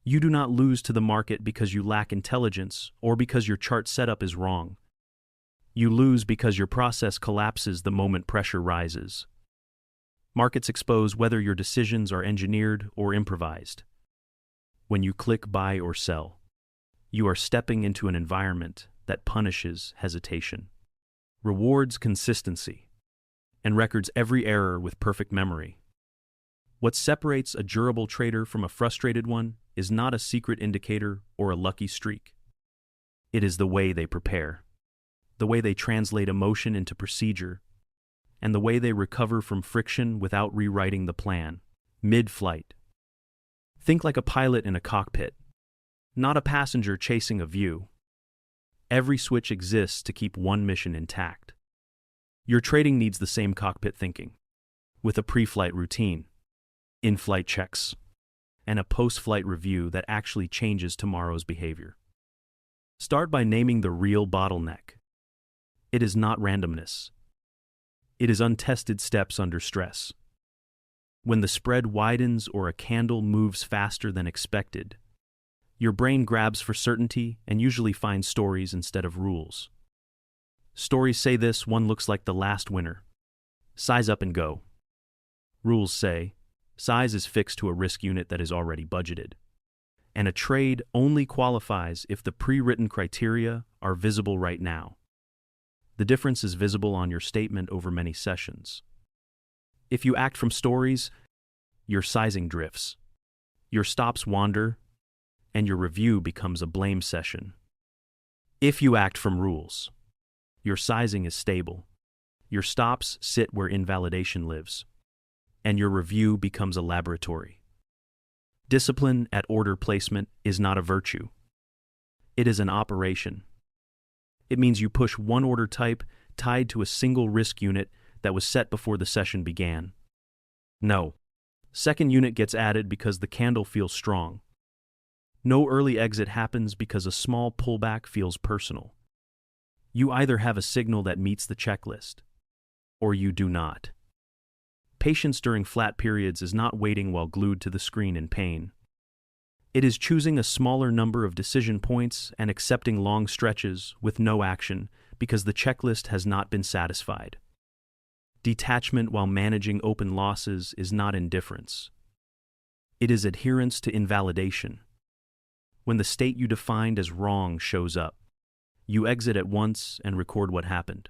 You do not lose to the market because you lack intelligence or because your chart setup is wrong. You lose because your process collapses the moment pressure rises. Markets expose whether your decisions are engineered or improvised. When you click buy or sell, you are stepping into an environment that punishes hesitation, rewards consistency, and records every error with perfect memory. What separates a durable trader from a frustrated one is not a secret indicator or a lucky streak. It is the way they prepare, the way they translate emotion into procedure, and the way they recover from friction without rewriting the plan, mid-flight. Think like a pilot in a cockpit, not a passenger chasing a view. Every switch exists to keep one mission intact. Your trading needs the same cockpit thinking, with a pre-flight routine, in-flight checks, and a post-flight review that actually changes tomorrow's behavior. Start by naming the real bottleneck. It is not randomness. It is untested steps under stress. When the spread widens or a candle moves faster than expected, your brain grabs for certainty and usually finds stories instead of rules. Stories say this one looks like the last winner. Size up and go. Rules say, size is fixed to a risk unit that is already budgeted. And a trade only qualifies if the pre-written criteria are visible right now. The difference is visible on your statement over many sessions. If you act from stories, your sizing drifts, your stops wander, and your review becomes a blame session. If you act from rules, your sizing is stable, your stops sit where invalidation lives, and your review becomes a laboratory. Discipline at order placement is not a virtue. It is an operation. It means you push one order type tied to a single risk unit that was set before the session began. No. Second unit gets added because the candle feels strong. No early exit happens because a small pullback feels personal. You either have a signal that meets the checklist, or you do not. Patience during flat periods is not waiting while glued to the screen in pain. It is choosing a smaller number of decision points and accepting long stretches with no action because the checklist has not been satisfied. Detachment while managing open losses is not indifference. It is adherence to invalidation. When the state you defined as wrong shows up, you exit at once and record what happened.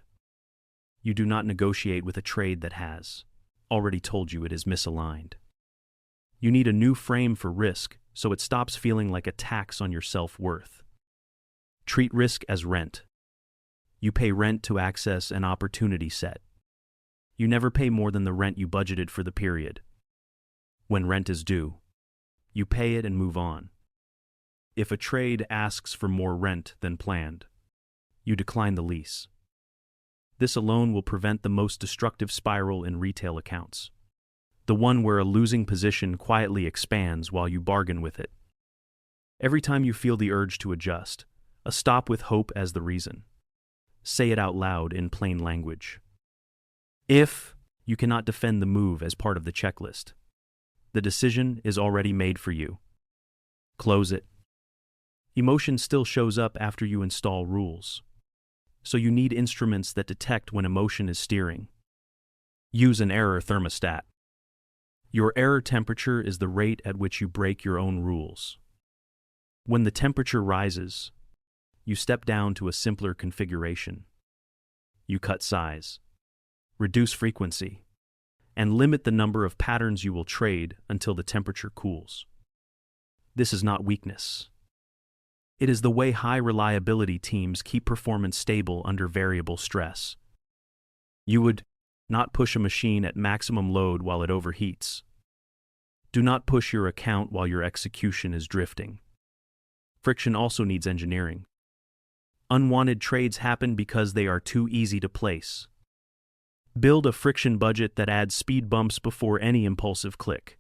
You do not negotiate with a trade that has already told you it is misaligned. You need a new frame for risk so it stops feeling like a tax on your self-worth. Treat risk as rent. You pay rent to access an opportunity set. You never pay more than the rent you budgeted for the period. When rent is due, you pay it and move on. If a trade asks for more rent than planned, you decline the lease. This alone will prevent the most destructive spiral in retail accounts, the one where a losing position quietly expands while you bargain with it. Every time you feel the urge to adjust, a stop with hope as the reason. Say it out loud in plain language. If you cannot defend the move as part of the checklist, the decision is already made for you. Close it. Emotion still shows up after you install rules, so you need instruments that detect when emotion is steering. Use an error thermostat. Your error temperature is the rate at which you break your own rules. When the temperature rises, you step down to a simpler configuration. You cut size, reduce frequency, and limit the number of patterns you will trade until the temperature cools. This is not weakness. It is the way high reliability teams keep performance stable under variable stress. You would not push a machine at maximum load while it overheats. Do not push your account while your execution is drifting. Friction also needs engineering. Unwanted trades happen because they are too easy to place. Build a friction budget that adds speed bumps before any impulsive click.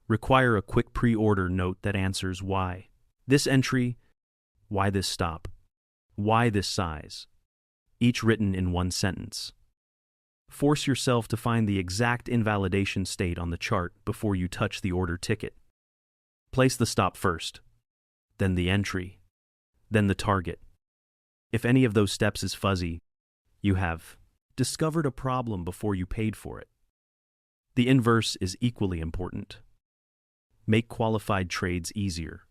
Require a quick pre-order note that answers why. This entry, why this stop, why this size, each written in one sentence. Force yourself to find the exact invalidation state on the chart before you touch the order ticket. Place the stop first, then the entry, then the target. If any of those steps is fuzzy, you have discovered a problem before you paid for it. The inverse is equally important. Make qualified trades easier.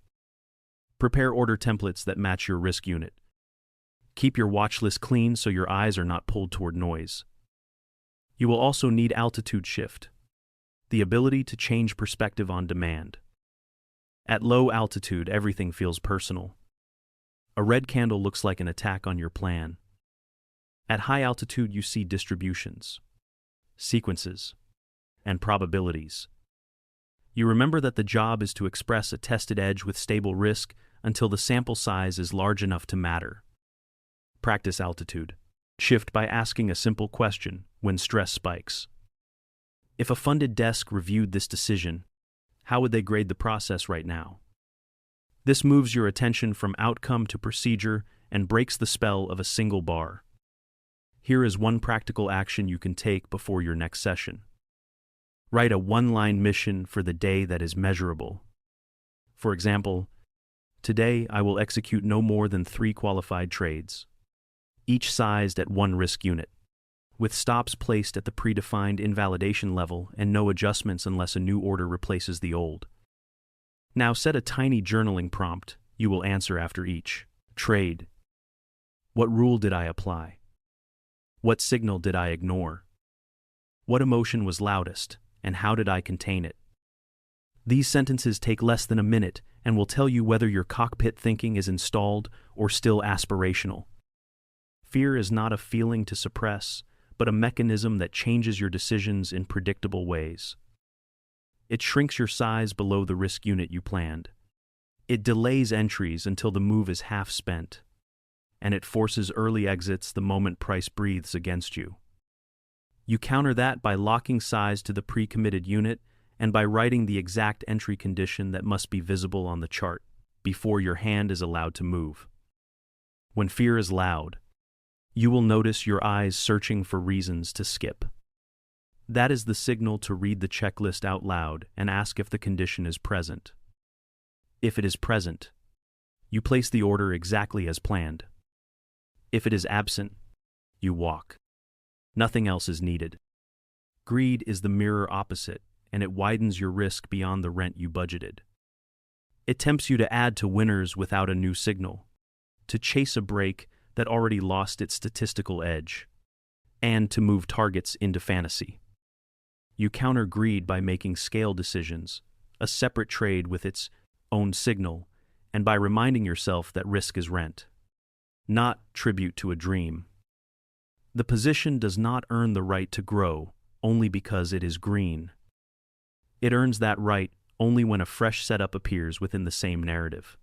Prepare order templates that match your risk unit. Keep your watch list clean so your eyes are not pulled toward noise. You will also need altitude shift, the ability to change perspective on demand. At low altitude, everything feels personal. A red candle looks like an attack on your plan. At high altitude, you see distributions, sequences, and probabilities. You remember that the job is to express a tested edge with stable risk until the sample size is large enough to matter. Practice altitude shift by asking a simple question when stress spikes. If a funded desk reviewed this decision, how would they grade the process right now? This moves your attention from outcome to procedure and breaks the spell of a single bar. Here is one practical action you can take before your next session. Write a one-line mission for the day that is measurable. For example, today I will execute no more than 3 qualified trades, each sized at 1 risk unit, with stops placed at the predefined invalidation level and no adjustments unless a new order replaces the old. Now set a tiny journaling prompt you will answer after each trade. What rule did I apply? What signal did I ignore? What emotion was loudest, and how did I contain it? These sentences take less than a minute and will tell you whether your cockpit thinking is installed or still aspirational. Fear is not a feeling to suppress, but a mechanism that changes your decisions in predictable ways. It shrinks your size below the risk unit you planned. It delays entries until the move is half spent, and it forces early exits the moment price breathes against you. You counter that by locking size to the pre-committed unit and by writing the exact entry condition that must be visible on the chart before your hand is allowed to move. When fear is loud, you will notice your eyes searching for reasons to skip. That is the signal to read the checklist out loud and ask if the condition is present. If it is present, you place the order exactly as planned. If it is absent, you walk. Nothing else is needed. Greed is the mirror opposite, and it widens your risk beyond the rent you budgeted. It tempts you to add to winners without a new signal, to chase a break that already lost its statistical edge, and to move targets into fantasy. You counter greed by making scale decisions, a separate trade with its own signal, and by reminding yourself that risk is rent, not tribute to a dream. The position does not earn the right to grow only because it is green. It earns that right only when a fresh setup appears within the same narrative.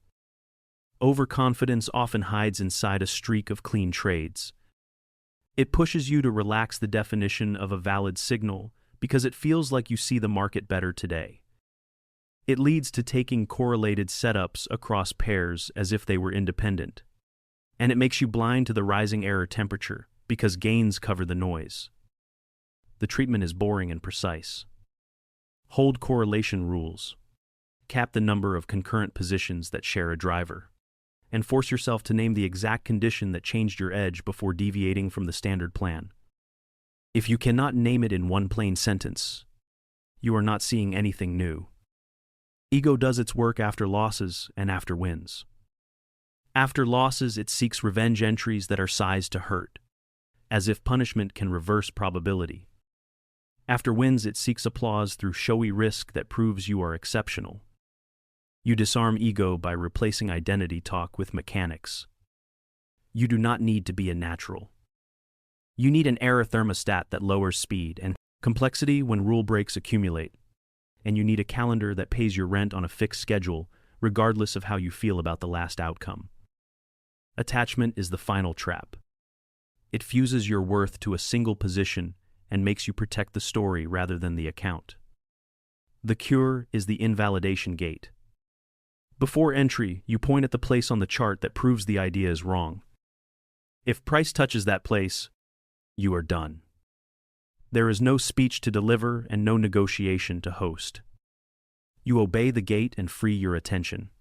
Overconfidence often hides inside a streak of clean trades. It pushes you to relax the definition of a valid signal because it feels like you see the market better today. It leads to taking correlated setups across pairs as if they were independent. And it makes you blind to the rising error temperature because gains cover the noise. The treatment is boring and precise. Hold correlation rules. Cap the number of concurrent positions that share a driver. And force yourself to name the exact condition that changed your edge before deviating from the standard plan. If you cannot name it in one plain sentence, you are not seeing anything new. Ego does its work after losses and after wins. After losses, it seeks revenge entries that are sized to hurt, as if punishment can reverse probability. After wins, it seeks applause through showy risk that proves you are exceptional. You disarm ego by replacing identity talk with mechanics. You do not need to be a natural. You need an error thermostat that lowers speed and complexity when rule breaks accumulate. And you need a calendar that pays your rent on a fixed schedule, regardless of how you feel about the last outcome. Attachment is the final trap. It fuses your worth to a single position and makes you protect the story rather than the account. The cure is the invalidation gate. Before entry, you point at the place on the chart that proves the idea is wrong. If price touches that place, you are done. There is no speech to deliver and no negotiation to host. You obey the gate and free your attention.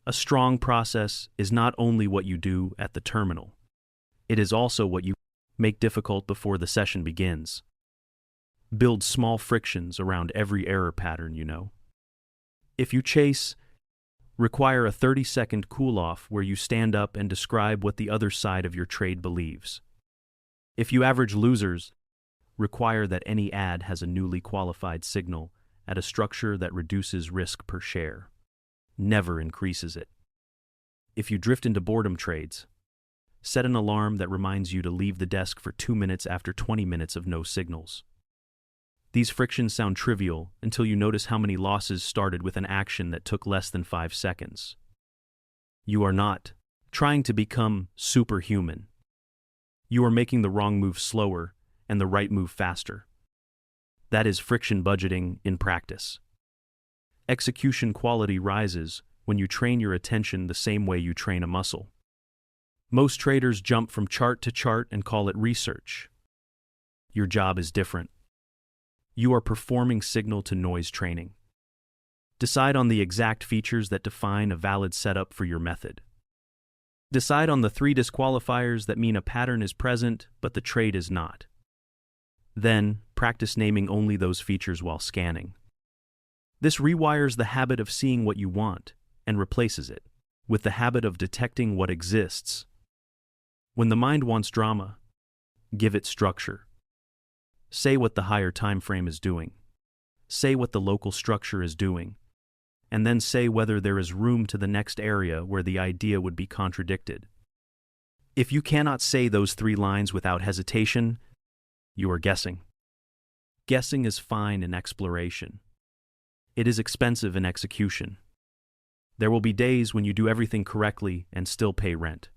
A strong process is not only what you do at the terminal, it is also what you make difficult before the session begins. Build small frictions around every error pattern you know. If you chase, require a 30-second cool-off where you stand up and describe what the other side of your trade believes. If you average losers, require that any ad has a newly qualified signal at a structure that reduces risk per share, never increases it. If you drift into boredom trades, set an alarm that reminds you to leave the desk for 2 minutes after 20 minutes of no signals. These frictions sound trivial until you notice how many losses started with an action that took less than 5 seconds. You are not trying to become superhuman. You are making the wrong move slower and the right move faster. That is friction budgeting in practice. Execution quality rises when you train your attention the same way you train a muscle. Most traders jump from chart to chart and call it research. Your job is different. You are performing signal-to-noise training. Decide on the exact features that define a valid setup for your method. Decide on the 3 disqualifiers that mean a pattern is present but the trade is not. Then, practice naming only those features while scanning. This rewires the habit of seeing what you want and replaces it with the habit of detecting what exists. When the mind wants drama, give it structure. Say what the higher time frame is doing. Say what the local structure is doing. And then say whether there is room to the next area where the idea would be contradicted. If you cannot say those 3 lines without hesitation, you are guessing. Guessing is fine in exploration. It is expensive in execution. There will be days when you do everything correctly and still pay rent.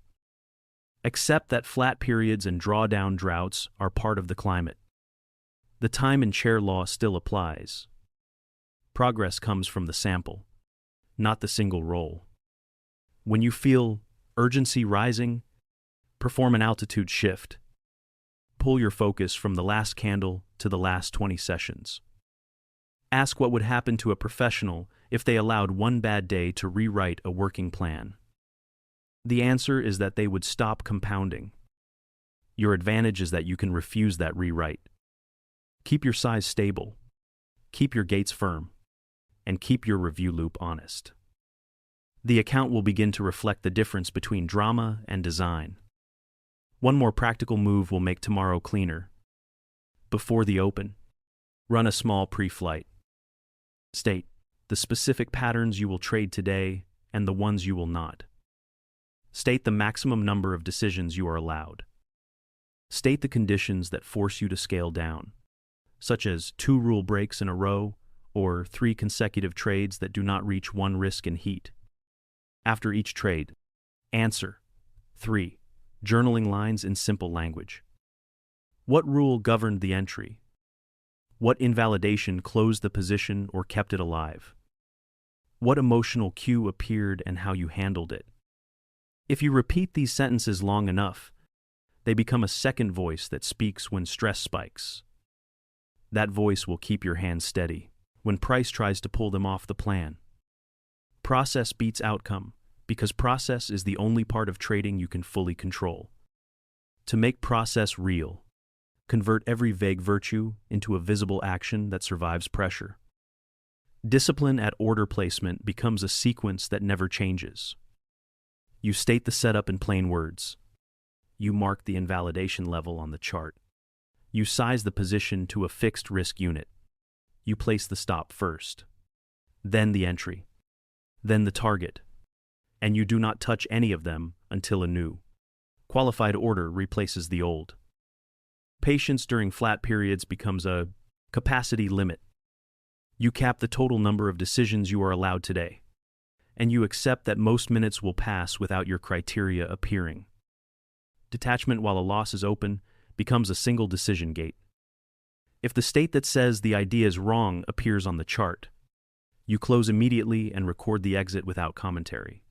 Accept that flat periods and drawdown droughts are part of the climate. The time and chair law still applies. Progress comes from the sample, not the single roll. When you feel urgency rising, perform an altitude shift. Pull your focus from the last candle to the last 20 sessions. Ask what would happen to a professional if they allowed one bad day to rewrite a working plan. The answer is that they would stop compounding. Your advantage is that you can refuse that rewrite. Keep your size stable, keep your gates firm, and keep your review loop honest. The account will begin to reflect the difference between drama and design. One more practical move will make tomorrow cleaner. Before the open, run a small pre-flight. State the specific patterns you will trade today and the ones you will not. State the maximum number of decisions you are allowed. State the conditions that force you to scale down, such as 2 rule breaks in a row or 3 consecutive trades that do not reach 1 risk in heat. After each trade, answer 3 journaling lines in simple language. What rule governed the entry? What invalidation closed the position or kept it alive? What emotional cue appeared and how you handled it? If you repeat these sentences long enough, they become a second voice that speaks when stress spikes. That voice will keep your hands steady when price tries to pull them off the plan. Process beats outcome because process is the only part of trading you can fully control. To make process real, convert every vague virtue into a visible action that survives pressure. Discipline at order placement becomes a sequence that never changes. You state the setup in plain words. You mark the invalidation level on the chart. You size the position to a fixed risk unit. You place the stop first, then the entry, then the target, and you do not touch any of them until a new, qualified order replaces the old. Patience during flat periods becomes a capacity limit. You cap the total number of decisions you are allowed today, and you accept that most minutes will pass without your criteria appearing. Detachment while a loss is open becomes a single decision gate. If the state that says the idea is wrong appears on the chart, you close immediately and record the exit without commentary.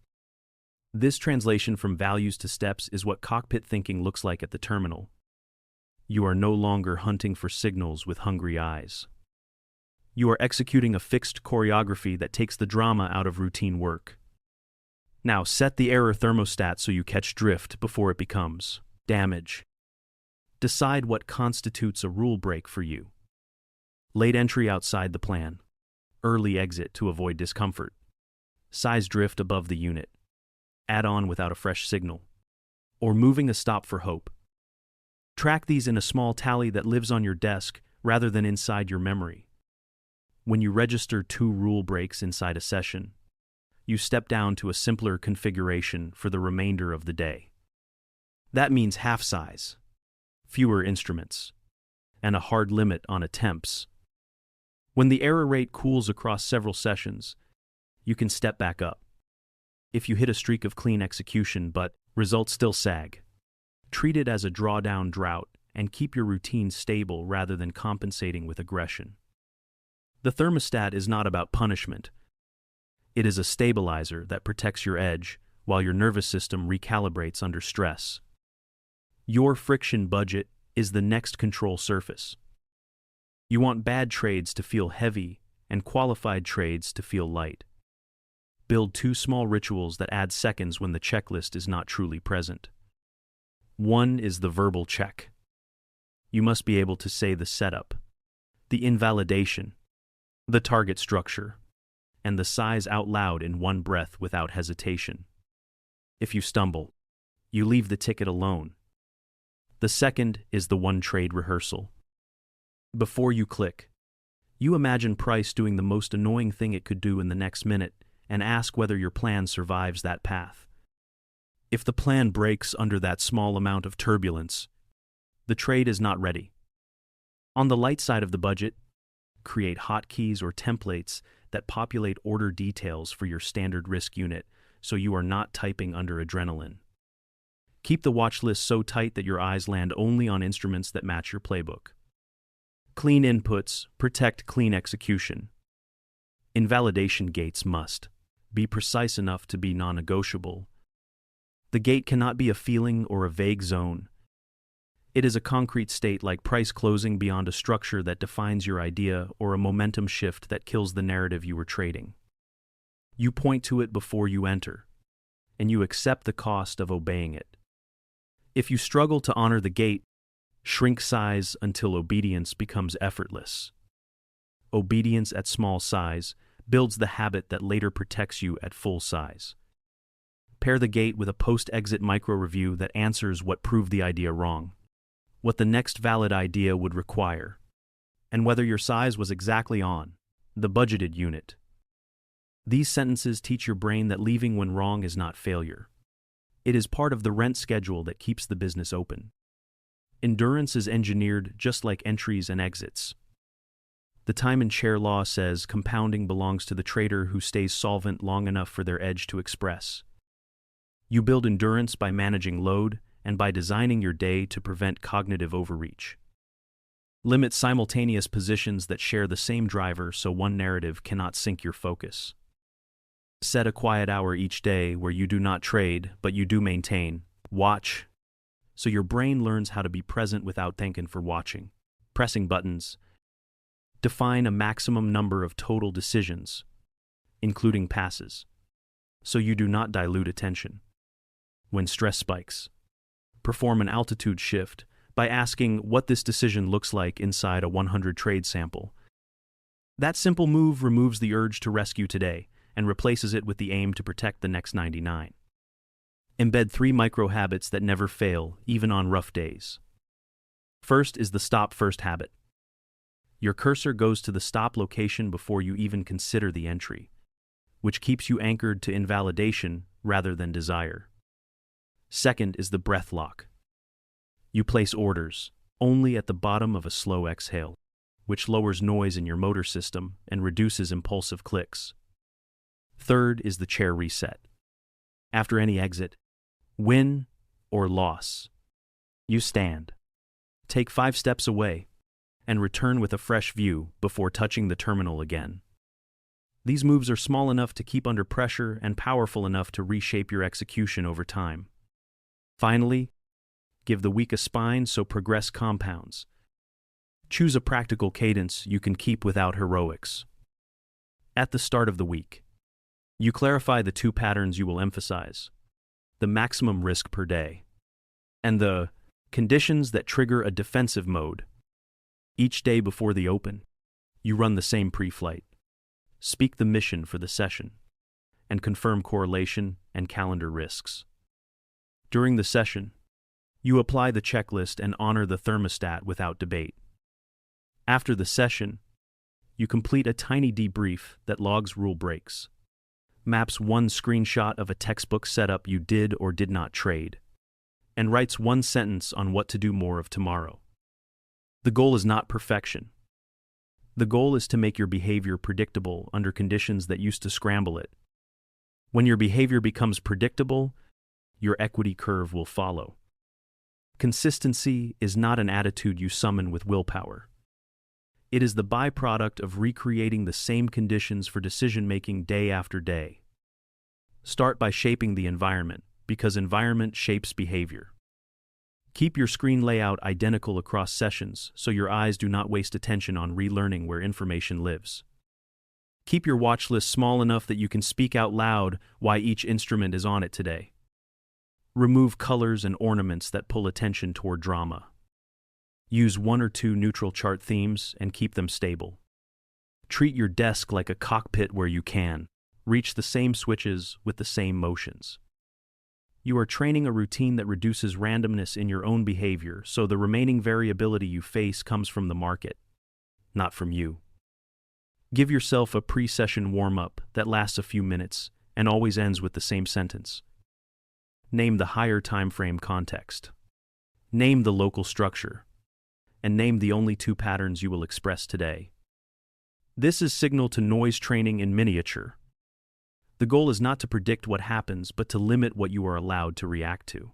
This translation from values to steps is what cockpit thinking looks like at the terminal. You are no longer hunting for signals with hungry eyes. You are executing a fixed choreography that takes the drama out of routine work. Now set the error thermostat so you catch drift before it becomes damage. Decide what constitutes a rule break for you. Late entry outside the plan. Early exit to avoid discomfort. Size drift above the unit. Add on without a fresh signal. Or moving a stop for hope. Track these in a small tally that lives on your desk rather than inside your memory. When you register 2 rule breaks inside a session, you step down to a simpler configuration for the remainder of the day. That means half size, fewer instruments, and a hard limit on attempts. When the error rate cools across several sessions, you can step back up. If you hit a streak of clean execution but results still sag, treat it as a drawdown drought and keep your routine stable rather than compensating with aggression. The thermostat is not about punishment. It is a stabilizer that protects your edge while your nervous system recalibrates under stress. Your friction budget is the next control surface. You want bad trades to feel heavy and qualified trades to feel light. Build 2 small rituals that add seconds when the checklist is not truly present. One is the verbal check. You must be able to say the setup, the invalidation, the target structure, and the size out loud in one breath without hesitation. If you stumble, you leave the ticket alone. The second is the one trade rehearsal. Before you click, you imagine price doing the most annoying thing it could do in the next minute and ask whether your plan survives that path. If the plan breaks under that small amount of turbulence, the trade is not ready. On the light side of the budget, create hotkeys or templates that populate order details for your standard risk unit so you are not typing under adrenaline. Keep the watch list so tight that your eyes land only on instruments that match your playbook. Clean inputs protect clean execution. Invalidation gates must be precise enough to be non-negotiable. The gate cannot be a feeling or a vague zone. It is a concrete state like price closing beyond a structure that defines your idea or a momentum shift that kills the narrative you were trading. You point to it before you enter, and you accept the cost of obeying it. If you struggle to honor the gate, shrink size until obedience becomes effortless. Obedience at small size builds the habit that later protects you at full size. Pair the gate with a post-exit micro-review that answers what proved the idea wrong, what the next valid idea would require, and whether your size was exactly on the budgeted unit. These sentences teach your brain that leaving when wrong is not failure. It is part of the rent schedule that keeps the business open. Endurance is engineered just like entries and exits. The time and share law says compounding belongs to the trader who stays solvent long enough for their edge to express. You build endurance by managing load and by designing your day to prevent cognitive overreach. Limit simultaneous positions that share the same driver so one narrative cannot sink your focus. Set a quiet hour each day where you do not trade, but you do maintain. Watch, so your brain learns how to be present without thanking for watching. Pressing buttons. Define a maximum number of total decisions, including passes, so you do not dilute attention. When stress spikes, perform an altitude shift by asking what this decision looks like inside a 100 trade sample. That simple move removes the urge to rescue today and replaces it with the aim to protect the next 99. Embed 3 micro habits that never fail, even on rough days. First is the stop first habit. Your cursor goes to the stop location before you even consider the entry, which keeps you anchored to invalidation rather than desire. Second is the breath lock. You place orders only at the bottom of a slow exhale, which lowers noise in your motor system and reduces impulsive clicks. Third is the chair reset. After any exit, win or loss, you stand. Take 5 steps away and return with a fresh view before touching the terminal again. These moves are small enough to keep under pressure and powerful enough to reshape your execution over time. Finally, give the weak a spine so progress compounds. Choose a practical cadence you can keep without heroics. At the start of the week, you clarify the two patterns you will emphasize: the maximum risk per day and the conditions that trigger a defensive mode. Each day before the open, you run the same pre-flight, speak the mission for the session, and confirm correlation and calendar risks. During the session, you apply the checklist and honor the thermostat without debate. After the session, you complete a tiny debrief that logs rule breaks, maps one screenshot of a textbook setup you did or did not trade, and writes one sentence on what to do more of tomorrow. The goal is not perfection. The goal is to make your behavior predictable under conditions that used to scramble it. When your behavior becomes predictable, your equity curve will follow. Consistency is not an attitude you summon with willpower. It is the byproduct of recreating the same conditions for decision-making day after day. Start by shaping the environment, because environment shapes behavior. Keep your screen layout identical across sessions so your eyes do not waste attention on relearning where information lives. Keep your watch list small enough that you can speak out loud why each instrument is on it today. Remove colors and ornaments that pull attention toward drama. Use one or two neutral chart themes and keep them stable. Treat your desk like a cockpit where you can reach the same switches with the same motions. You are training a routine that reduces randomness in your own behavior, so the remaining variability you face comes from the market, not from you. Give yourself a pre-session warm-up that lasts a few minutes and always ends with the same sentence. Name the higher time frame context. Name the local structure. And name the only two patterns you will express today. This is signal to noise training in miniature. The goal is not to predict what happens, but to limit what you are allowed to react to.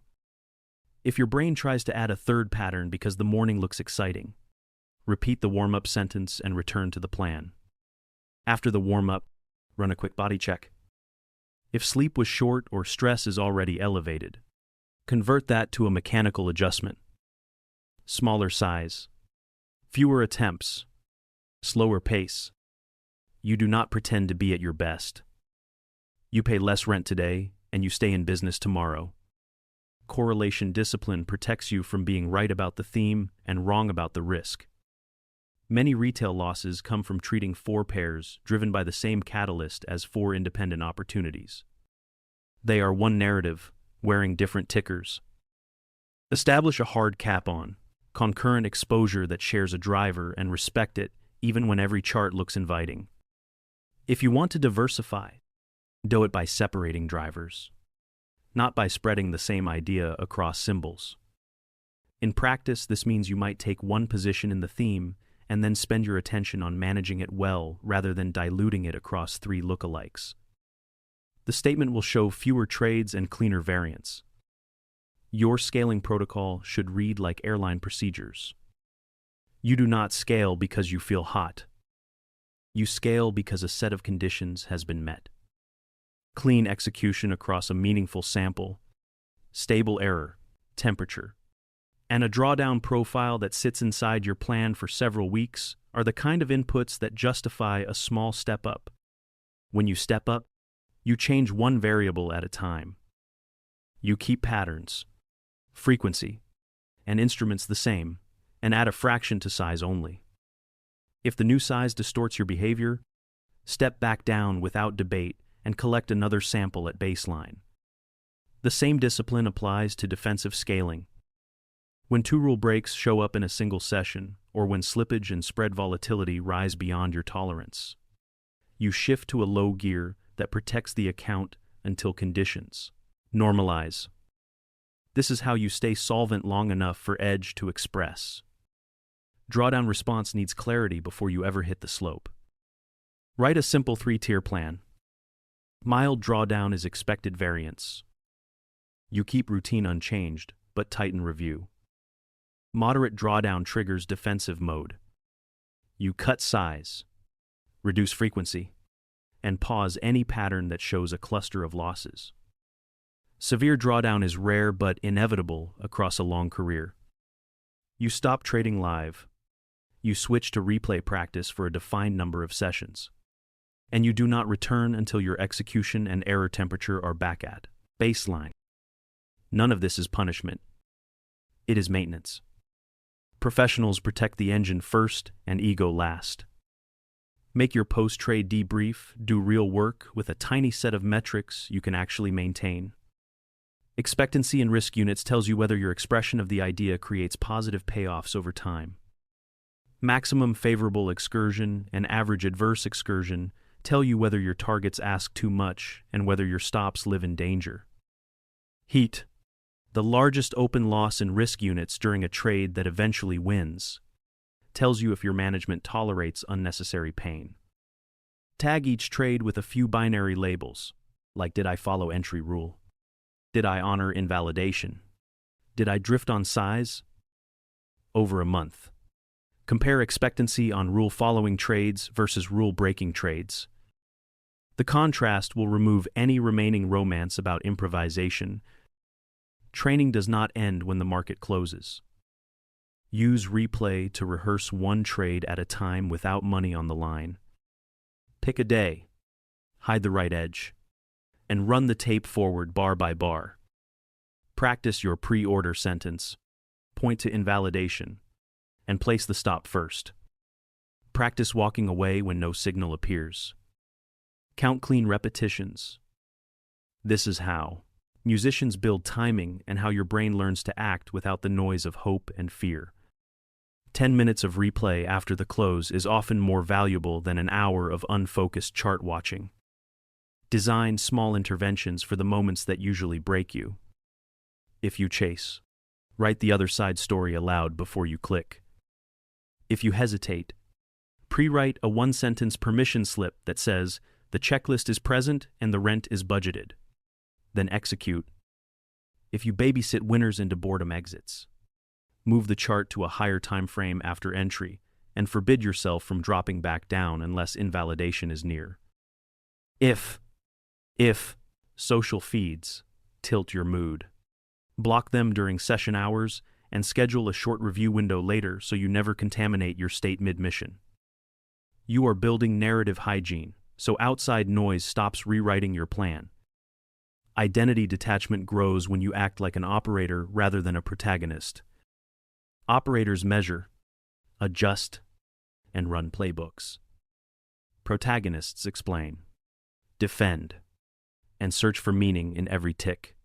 If your brain tries to add a third pattern because the morning looks exciting, repeat the warm-up sentence and return to the plan. After the warm-up, run a quick body check. If sleep was short or stress is already elevated, convert that to a mechanical adjustment. Smaller size, fewer attempts, slower pace. You do not pretend to be at your best. You pay less rent today, and you stay in business tomorrow. Correlation discipline protects you from being right about the theme and wrong about the risk. Many retail losses come from treating four pairs driven by the same catalyst as four independent opportunities. They are one narrative, wearing different tickers. Establish a hard cap on concurrent exposure that shares a driver and respect it even when every chart looks inviting. If you want to diversify, do it by separating drivers, not by spreading the same idea across symbols. In practice, this means you might take one position in the theme and then spend your attention on managing it well rather than diluting it across three lookalikes. The statement will show fewer trades and cleaner variants. Your scaling protocol should read like airline procedures. You do not scale because you feel hot. You scale because a set of conditions has been met. Clean execution across a meaningful sample, stable error, temperature, and a drawdown profile that sits inside your plan for several weeks are the kind of inputs that justify a small step up. When you step up, you change one variable at a time. You keep patterns, frequency, and instruments the same, and add a fraction to size only. If the new size distorts your behavior, step back down without debate and collect another sample at baseline. The same discipline applies to defensive scaling. When two rule breaks show up in a single session, or when slippage and spread volatility rise beyond your tolerance, you shift to a low gear that protects the account until conditions normalize. This is how you stay solvent long enough for edge to express. Drawdown response needs clarity before you ever hit the slope. Write a simple 3-tier plan. Mild drawdown is expected variance. You keep routine unchanged, but tighten review. Moderate drawdown triggers defensive mode. You cut size, reduce frequency, and pause any pattern that shows a cluster of losses. Severe drawdown is rare but inevitable across a long career. You stop trading live. You switch to replay practice for a defined number of sessions. And you do not return until your execution and error temperature are back at baseline. None of this is punishment. It is maintenance. Professionals protect the engine first and ego last. Make your post-trade debrief do real work with a tiny set of metrics you can actually maintain. Expectancy and risk units tells you whether your expression of the idea creates positive payoffs over time. Maximum favorable excursion and average adverse excursion tell you whether your targets ask too much and whether your stops live in danger. Heat, the largest open loss in risk units during a trade that eventually wins, tells you if your management tolerates unnecessary pain. Tag each trade with a few binary labels, like did I follow entry rule? Did I honor invalidation? Did I drift on size? Over a month. Compare expectancy on rule-following trades versus rule-breaking trades. The contrast will remove any remaining romance about improvisation. Training does not end when the market closes. Use replay to rehearse one trade at a time without money on the line. Pick a day, hide the right edge, and run the tape forward bar by bar. Practice your pre-order sentence, point to invalidation, and place the stop first. Practice walking away when no signal appears. Count clean repetitions. This is how musicians build timing and how your brain learns to act without the noise of hope and fear. 10 minutes of replay after the close is often more valuable than an hour of unfocused chart watching. Design small interventions for the moments that usually break you. If you chase, write the other side story aloud before you click. If you hesitate, pre-write a one-sentence permission slip that says, "The checklist is present and the rent is budgeted." Then execute. If you babysit winners into boredom exits, move the chart to a higher time frame after entry and forbid yourself from dropping back down unless invalidation is near. If social feeds tilt your mood, block them during session hours and schedule a short review window later so you never contaminate your state mid-mission. You are building narrative hygiene, so outside noise stops rewriting your plan. Identity detachment grows when you act like an operator rather than a protagonist. Operators measure, adjust, and run playbooks. Protagonists explain, defend, and search for meaning in every tick.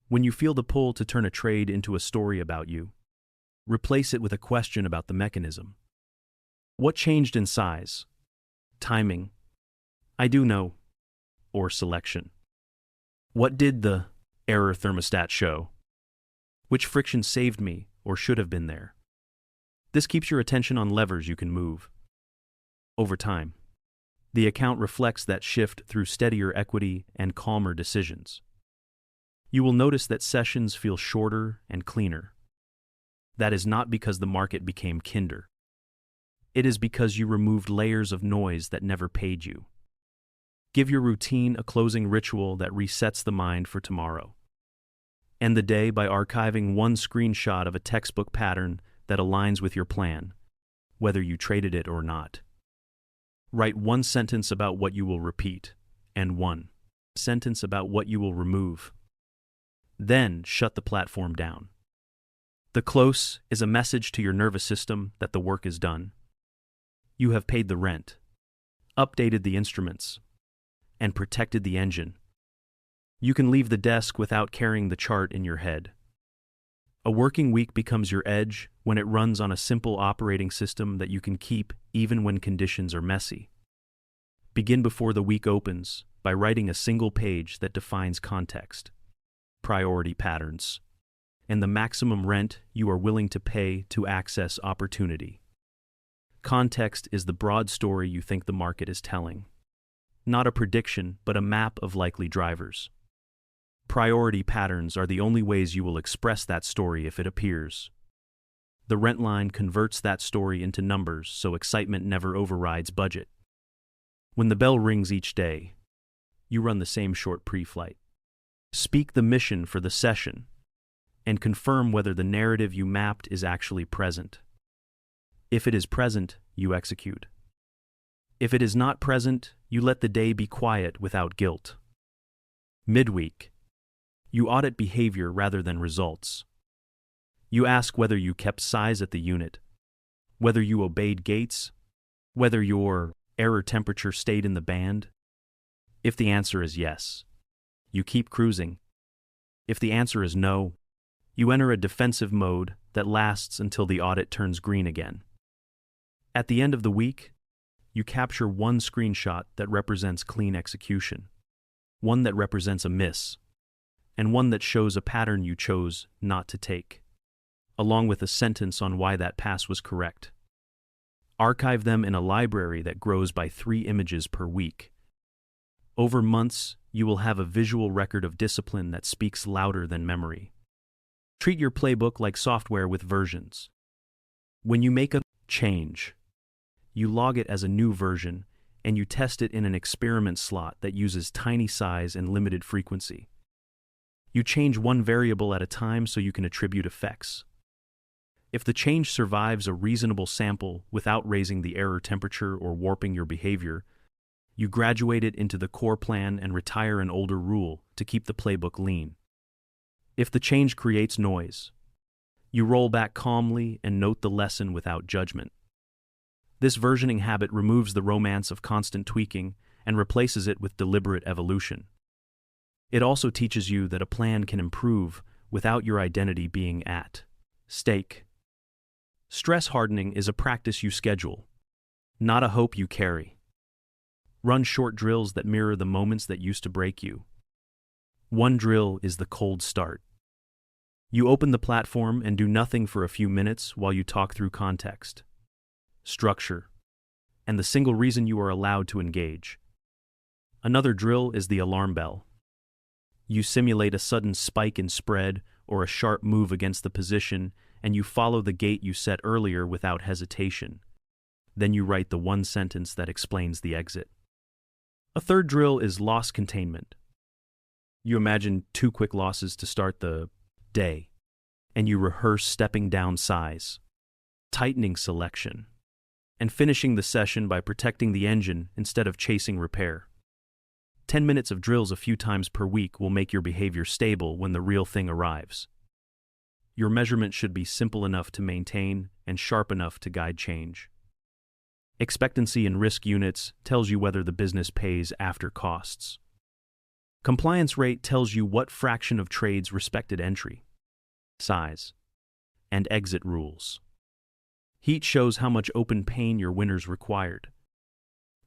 When you feel the pull to turn a trade into a story about you, replace it with a question about the mechanism. What changed in size? Timing? I do know. Or selection? What did the error thermostat show? Which friction saved me or should have been there? This keeps your attention on levers you can move. Over time, the account reflects that shift through steadier equity and calmer decisions. You will notice that sessions feel shorter and cleaner. That is not because the market became kinder. It is because you removed layers of noise that never paid you. Give your routine a closing ritual that resets the mind for tomorrow. End the day by archiving one screenshot of a textbook pattern that aligns with your plan, whether you traded it or not. Write one sentence about what you will repeat, and one sentence about what you will remove. Then shut the platform down. The close is a message to your nervous system that the work is done. You have paid the rent, updated the instruments, and protected the engine. You can leave the desk without carrying the chart in your head. A working week becomes your edge when it runs on a simple operating system that you can keep even when conditions are messy. Begin before the week opens by writing a single page that defines context, priority patterns, and the maximum rent you are willing to pay to access opportunity. Context is the broad story you think the market is telling. Not a prediction, but a map of likely drivers. Priority patterns are the only ways you will express that story if it appears. The rent line converts that story into numbers so excitement never overrides budget. When the bell rings each day, you run the same short pre-flight. Speak the mission for the session and confirm whether the narrative you mapped is actually present. If it is present, you execute. If it is not present, you let the day be quiet without guilt. Midweek. You audit behavior rather than results. You ask whether you kept size at the unit, whether you obeyed gates, whether your error temperature stayed in the band. If the answer is yes, you keep cruising. If the answer is no, you enter a defensive mode that lasts until the audit turns green again. At the end of the week, you capture one screenshot that represents clean execution, one that represents a miss, and one that shows a pattern you chose not to take, along with a sentence on why that pass was correct. Archive them in a library that grows by 3 images per week. Over months, you will have a visual record of discipline that speaks louder than memory. Treat your playbook like software with versions. When you make a change, you log it as a new version, and you test it in an experiment slot that uses tiny size and limited frequency. You change one variable at a time so you can attribute effects. If the change survives a reasonable sample without raising the error temperature or warping your behavior, you graduate it into the core plan and retire an older rule to keep the playbook lean. If the change creates noise, you roll back calmly and note the lesson without judgment. This versioning habit removes the romance of constant tweaking and replaces it with deliberate evolution. It also teaches you that a plan can improve without your identity being at stake. Stress hardening is a practice you schedule, not a hope you carry. Run short drills that mirror the moments that used to break you. One drill is the cold start. You open the platform and do nothing for a few minutes while you talk through context, structure, and the single reason you are allowed to engage. Another drill is the alarm bell. You simulate a sudden spike in spread or a sharp move against the position, and you follow the gate you set earlier without hesitation. Then you write the one sentence that explains the exit. A third drill is loss containment. You imagine 2 quick losses to start the day, and you rehearse stepping down size, tightening selection, and finishing the session by protecting the engine instead of chasing repair. 10 minutes of drills a few times per week will make your behavior stable when the real thing arrives. Your measurement should be simple enough to maintain and sharp enough to guide change. Expectancy in risk units tells you whether the business pays after costs. Compliance rate tells you what fraction of trades respected entry, size, and exit rules. Heat shows how much open pain your winners required.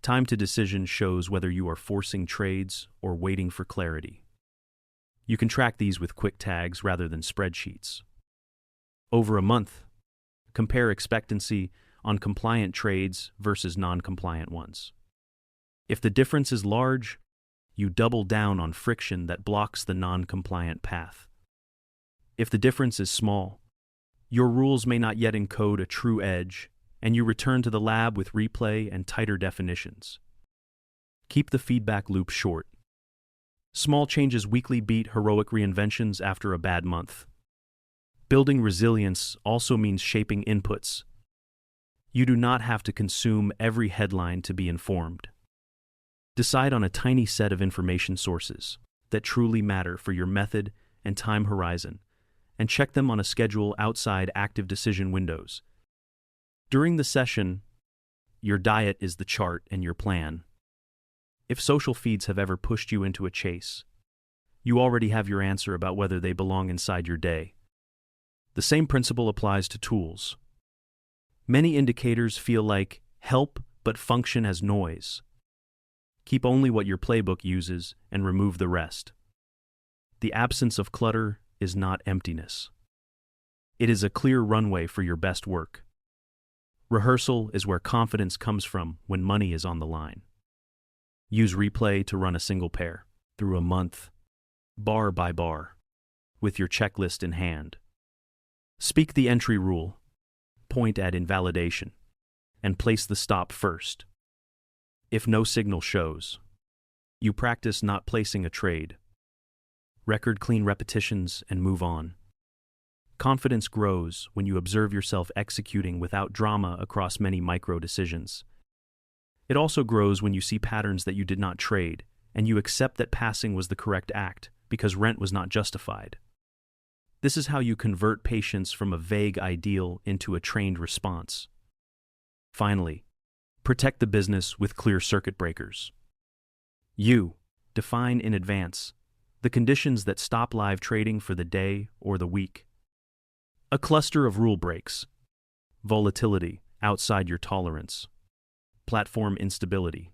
Time to decision shows whether you are forcing trades or waiting for clarity. You can track these with quick tags rather than spreadsheets. Over a month, compare expectancy on compliant trades versus non-compliant ones. If the difference is large, you double down on friction that blocks the non-compliant path. If the difference is small, your rules may not yet encode a true edge, and you return to the lab with replay and tighter definitions. Keep the feedback loop short. Small changes weekly beat heroic reinventions after a bad month. Building resilience also means shaping inputs. You do not have to consume every headline to be informed. Decide on a tiny set of information sources that truly matter for your method and time horizon, and check them on a schedule outside active decision windows. During the session, your diet is the chart and your plan. If social feeds have ever pushed you into a chase, you already have your answer about whether they belong inside your day. The same principle applies to tools. Many indicators feel like help but function as noise. Keep only what your playbook uses and remove the rest. The absence of clutter is not emptiness. It is a clear runway for your best work. Rehearsal is where confidence comes from when money is on the line. Use replay to run a single pair through a month, bar by bar, with your checklist in hand. Speak the entry rule, point at invalidation, and place the stop first. If no signal shows, you practice not placing a trade. Record clean repetitions and move on. Confidence grows when you observe yourself executing without drama across many micro decisions. It also grows when you see patterns that you did not trade, and you accept that passing was the correct act because rent was not justified. This is how you convert patience from a vague ideal into a trained response. Finally, protect the business with clear circuit breakers. You define in advance the conditions that stop live trading for the day or the week. A cluster of rule breaks: volatility outside your tolerance, platform instability,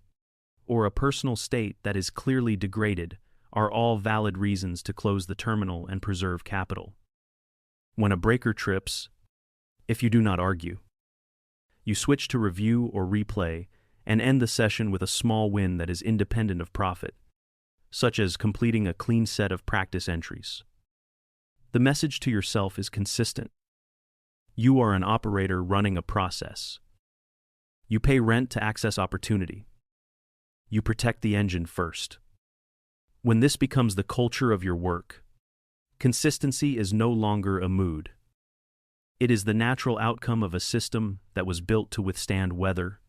or a personal state that is clearly degraded are all valid reasons to close the terminal and preserve capital. When a breaker trips, if you do not argue, you switch to review or replay and end the session with a small win that is independent of profit, such as completing a clean set of practice entries. The message to yourself is consistent. You are an operator running a process. You pay rent to access opportunity. You protect the engine first. When this becomes the culture of your work, consistency is no longer a mood. It is the natural outcome of a system that was built to withstand weather,